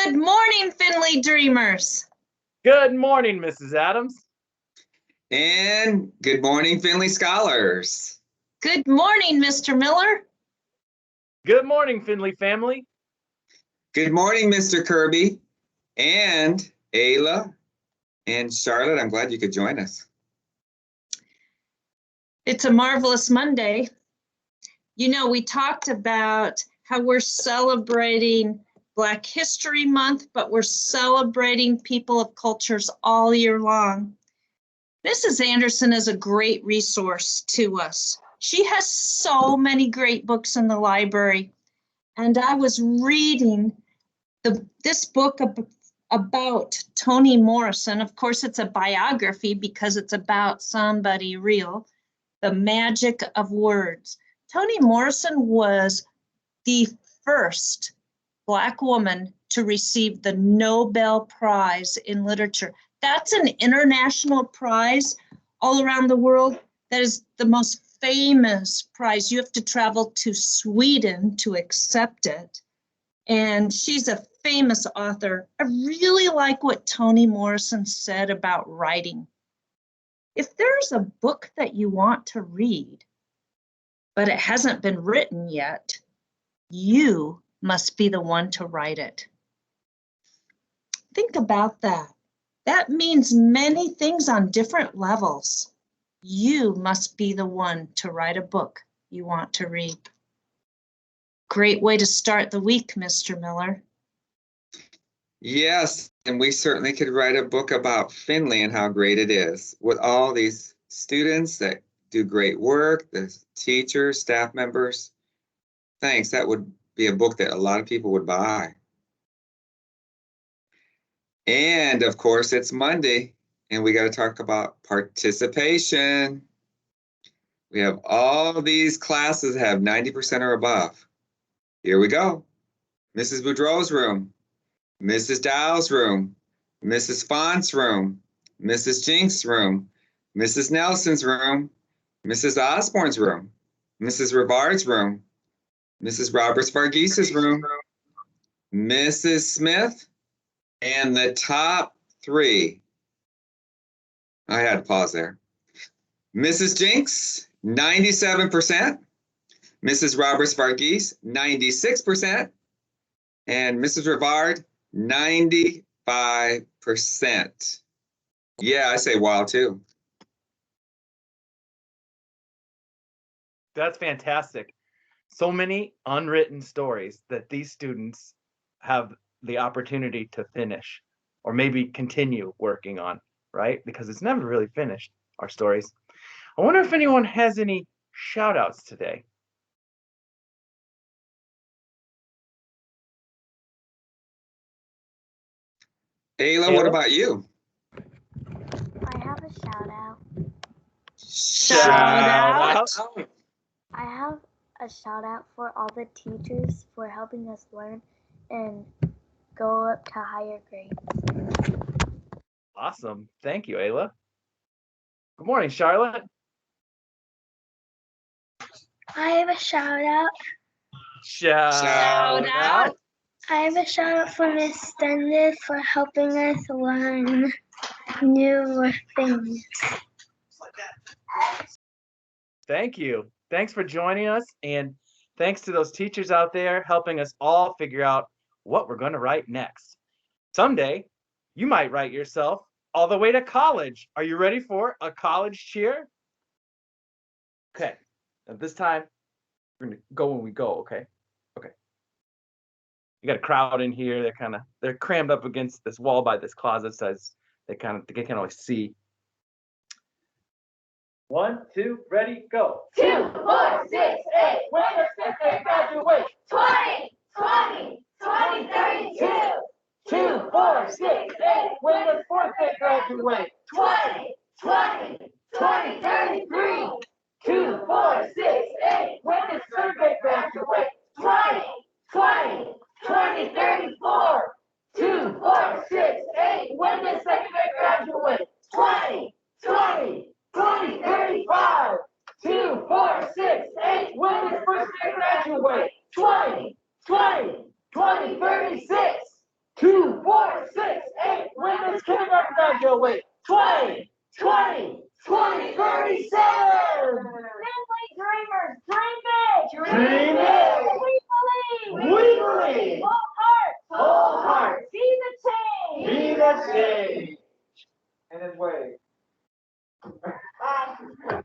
Good morning, Finley Dreamers. Good morning, Mrs. Adams. And good morning, Finley Scholars. Good morning, Mr. Miller. Good morning, Finley family. Good morning, Mr. Kirby and Ayla and Charlotte. I'm glad you could join us. It's a marvelous Monday. You know, we talked about how we're celebrating Black History Month, but we're celebrating people of cultures all year long. Mrs. Anderson is a great resource to us. She has so many great books in the library. And I was reading this book about Toni Morrison. Of course, it's a biography because it's about somebody real. The Magic of Words. Toni Morrison was the first Black woman to receive the Nobel Prize in Literature. That's an international prize all around the world. That is the most famous prize. You have to travel to Sweden to accept it. And she's a famous author. I really like what Toni Morrison said about writing. If there's a book that you want to read, but it hasn't been written yet, you must be the one to write it. Think about that. That means many things on different levels. You must be the one to write a book you want to read. Great way to start the week, Mr. Miller. Yes, and we certainly could write a book about Finley and how great it is with all these students that do great work, the teachers, staff members. Thanks, that would be a book that a lot of people would buy. And of course, it's Monday, and we got to talk about participation. We have all these classes that have 90% or above. Here we go. Mrs. Boudreau's room, Mrs. Dow's room, Mrs. Font's room, Mrs. Jinks' room, Mrs. Nelson's room, Mrs. Osborne's room, Mrs. Rivard's room, Mrs. Roberts Varghese's room, Mrs. Smith, and the top three. I had to pause there. Mrs. Jinks, 97%. Mrs. Roberts Varghese, 96%. And Mrs. Rivard, 95%. Yeah, I say wow too. That's fantastic. So many unwritten stories that these students have the opportunity to finish or maybe continue working on, right? Because it's never really finished, our stories. I wonder if anyone has any shout outs today. Ayla, what about you? I have a shout out. Shout out. I have a shout out for all the teachers for helping us learn and go up to higher grades. Awesome. Thank you, Ayla. Good morning, Charlotte. I have a shout out. Shout out. I have a shout out for Miss Stennis for helping us learn new things. Thank you. Thanks for joining us. And thanks to those teachers out there helping us all figure out what we're going to write next. Someday, you might write yourself all the way to college. Are you ready for a college cheer? Okay. At this time, we're going to go when we go, okay? Okay. You got a crowd in here. They're crammed up against this wall by this closet, so they can only see. 1, 2, ready, go. 2, 4, 6, 8. When the 6th grade graduate. 20, 20, 20, 32. 2, 4, 6, 8. When the 4th grade graduate. 20, 20, 20, 33. 2, 4, 6, 8. When the 3rd grade graduate. 20, 20, 20, 34. 2, 4, 6, 8. When the 2nd grade graduate. 20, 20. 20, 35, 2, 4, 6, 8, when the 1st grade graduate. 20, 20, 20, 36, 2, graduate. 20, 20, 20, 37. Family dreamers, dream big. Dream big. We believe. We believe. Whole heart. Whole heart. Be the change. Be the change. And then wave. Bye.